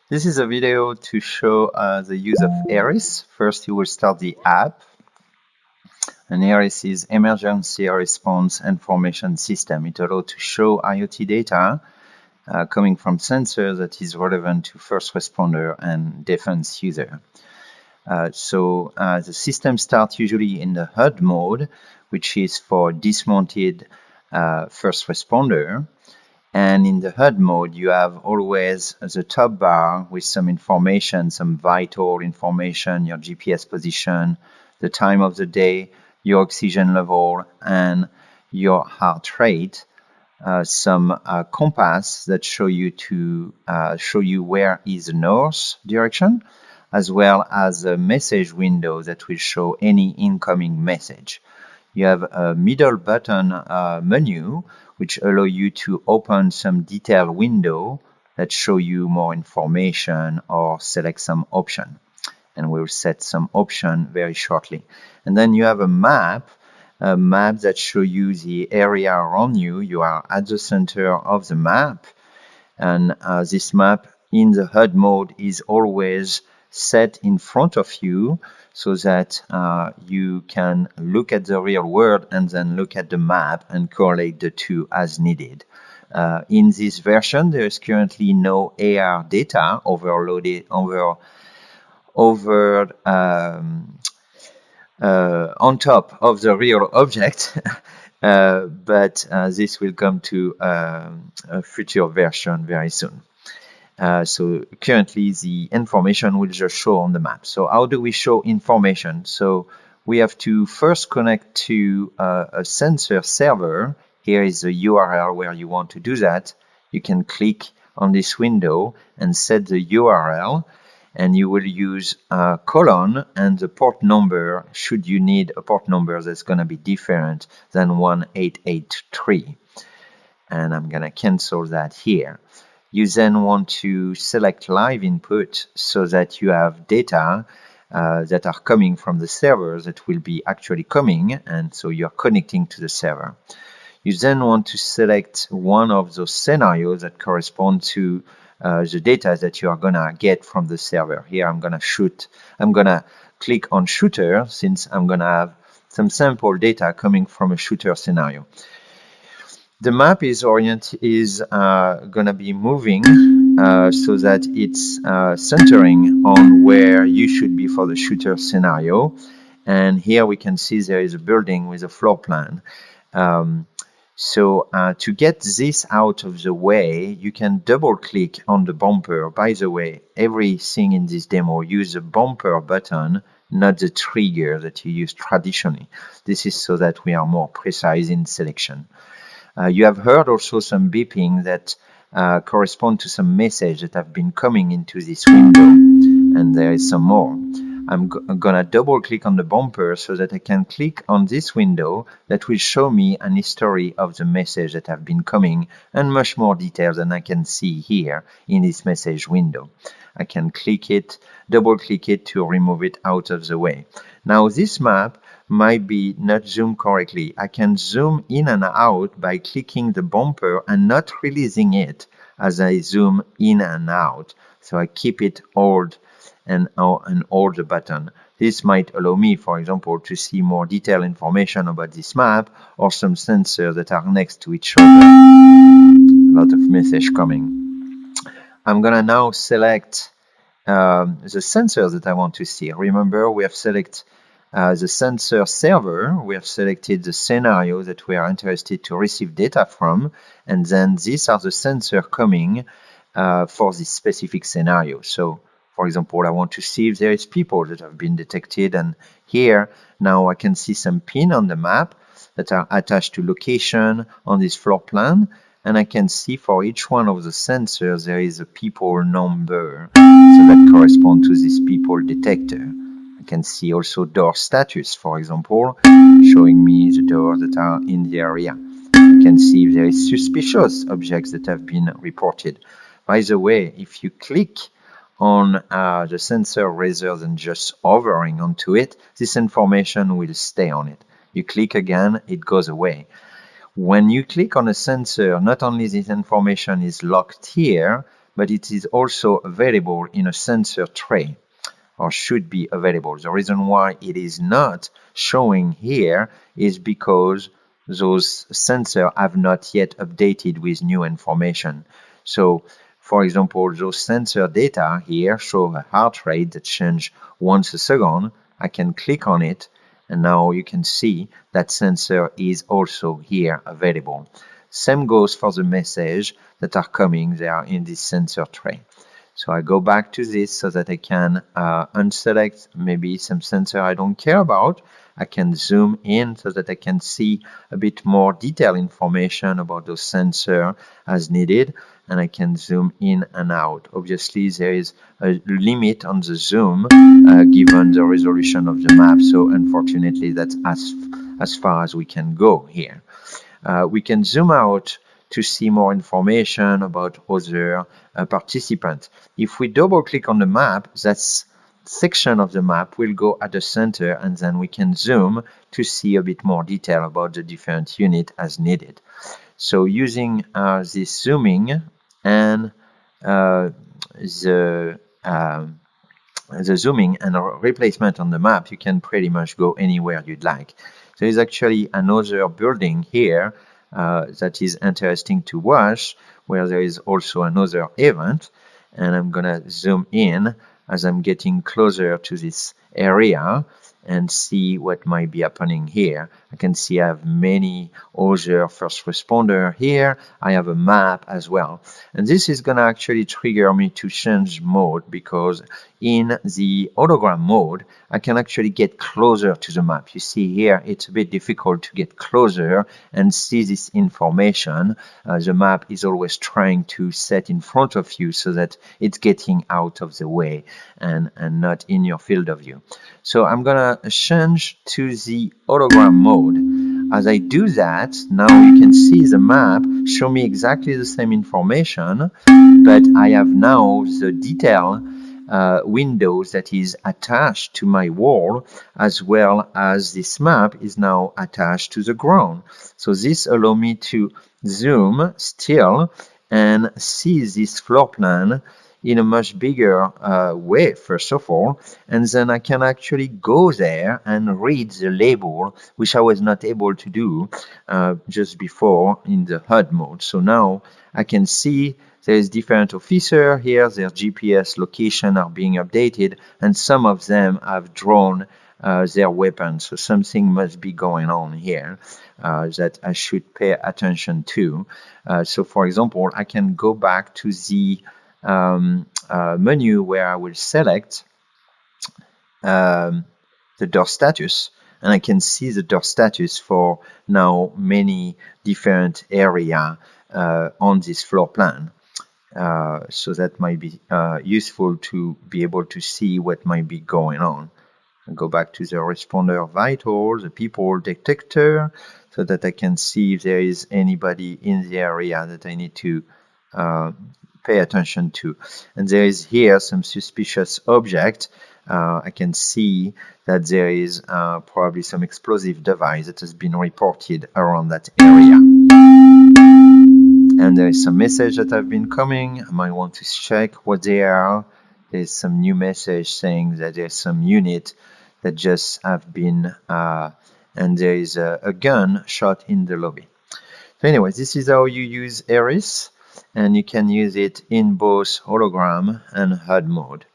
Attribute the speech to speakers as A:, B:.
A: This is a video to show the use of ERIS. First, you will start the app. And ERIS is Emergency Response Information System. It allows to show IoT data coming from sensors that is relevant to first responder and defense user. The system starts usually in the HUD mode, which is for dismounted first responder. And in the HUD mode, you have always the top bar with some information, some vital information, your GPS position, the time of the day, your oxygen level, and your heart rate. Some compass that show you where is the north direction, as well as a message window that will show any incoming message. You have a middle button menu which allow you to open some detailed window that show you more information or select some option. And we'll set some option very shortly. And then you have a map that show you the area around you. You are at the center of the map. And this map in the HUD mode is always set in front of you so that you can look at the real world and then look at the map and correlate the two as needed. In this version, there is currently no AR data overloaded on top of the real object, but this will come to a future version very soon. So currently the information will just show on the map. So how do we show information? So we have to first connect to a sensor server. Here is the URL where you want to do that. You can click on this window and set the URL, and you will use a colon and the port number should you need a port number that's going to be different than 1883. And I'm going to cancel that here. You then want to select live input so that you have data that are coming from the server that will be actually coming, and so you're connecting to the server. You then want to select one of those scenarios that correspond to the data that you are gonna get from the server. Here I'm gonna click on shooter since I'm gonna have some sample data coming from a shooter scenario. The map is going to be moving so that it's centering on where you should be for the shooter scenario. And here we can see there is a building with a floor plan. To get this out of the way, you can double click on the bumper. By the way, everything in this demo use the bumper button, not the trigger that you use traditionally. This is so that we are more precise in selection. You have heard also some beeping that correspond to some message that have been coming into this window, and there is some more. I'm gonna double click on the bumper so that I can click on this window that will show me an history of the message that have been coming and much more detail than I can see here in this message window. I can click it, double click it to remove it out of the way. Now this map might be not zoomed correctly. I can zoom in and out by clicking the bumper and not releasing it as I zoom in and out. So I keep it hold and hold the button. This might allow me, for example, to see more detailed information about this map or some sensors that are next to each other. A lot of message coming. I'm gonna now select the sensors that I want to see. Remember, we have selected the sensor server. We have selected the scenario that we are interested to receive data from, and then these are the sensors coming for this specific scenario. So, for example, I want to see if there is people that have been detected, and here now I can see some pins on the map that are attached to location on this floor plan, and I can see for each one of the sensors there is a people number, so that corresponds to this people detector. I can see also door status, for example, showing me the doors that are in the area. I can see if there is suspicious objects that have been reported. By the way, if you click on the sensor rather than just hovering onto it, this information will stay on it. You click again, it goes away. When you click on a sensor, not only this information is locked here, but it is also available in a sensor tray, or should be available. The reason why it is not showing here is because those sensors have not yet updated with new information. So, for example, those sensor data here show a heart rate that changes once a second. I can click on it, and now you can see that sensor is also here available. Same goes for the message that are coming there in this sensor tray. So I go back to this so that I can unselect maybe some sensor I don't care about. I can zoom in so that I can see a bit more detailed information about those sensors as needed, and I can zoom in and out. Obviously, there is a limit on the zoom given the resolution of the map, so unfortunately that's as far as we can go here. We can zoom out to see more information about other participants. If we double click on the map, that section of the map will go at the center, and then we can zoom to see a bit more detail about the different unit as needed. So using this zooming and the zooming and replacement on the map, you can pretty much go anywhere you'd like. There is actually another building here that is interesting to watch, where there is also another event, and I'm gonna zoom in as I'm getting closer to this area and see what might be happening here. I can see I have many other first responder here. I have a map as well. And this is going to actually trigger me to change mode, because in the hologram mode, I can actually get closer to the map. You see here, it's a bit difficult to get closer and see this information. The map is always trying to set in front of you so that it's getting out of the way and not in your field of view. So I'm gonna change to the hologram mode. As I do that, now you can see the map show me exactly the same information, but I have now the detail windows that is attached to my wall, as well as this map is now attached to the ground. So this allows me to zoom still and see this floor plan in a much bigger way, first of all, and then I can actually go there and read the label, which I was not able to do just before in the HUD mode. So now I can see there's different officers here, their GPS location are being updated, and some of them have drawn their weapons. So something must be going on here that I should pay attention to. So for example, I can go back to the menu where I will select the door status, and I can see the door status for now many different areas on this floor plan. So that might be useful to be able to see what might be going on. I'll go back to the responder vital, the people detector, so that I can see if there is anybody in the area that I need to pay attention to. And there is here some suspicious object. I can see that there is probably some explosive device that has been reported around that area. And there is some message that have been coming. I might want to check what they are. There's some new message saying that there's some unit that just have been, and there is a gun shot in the lobby. So anyway, this is how you use ERIS, and you can use it in both hologram and HUD mode.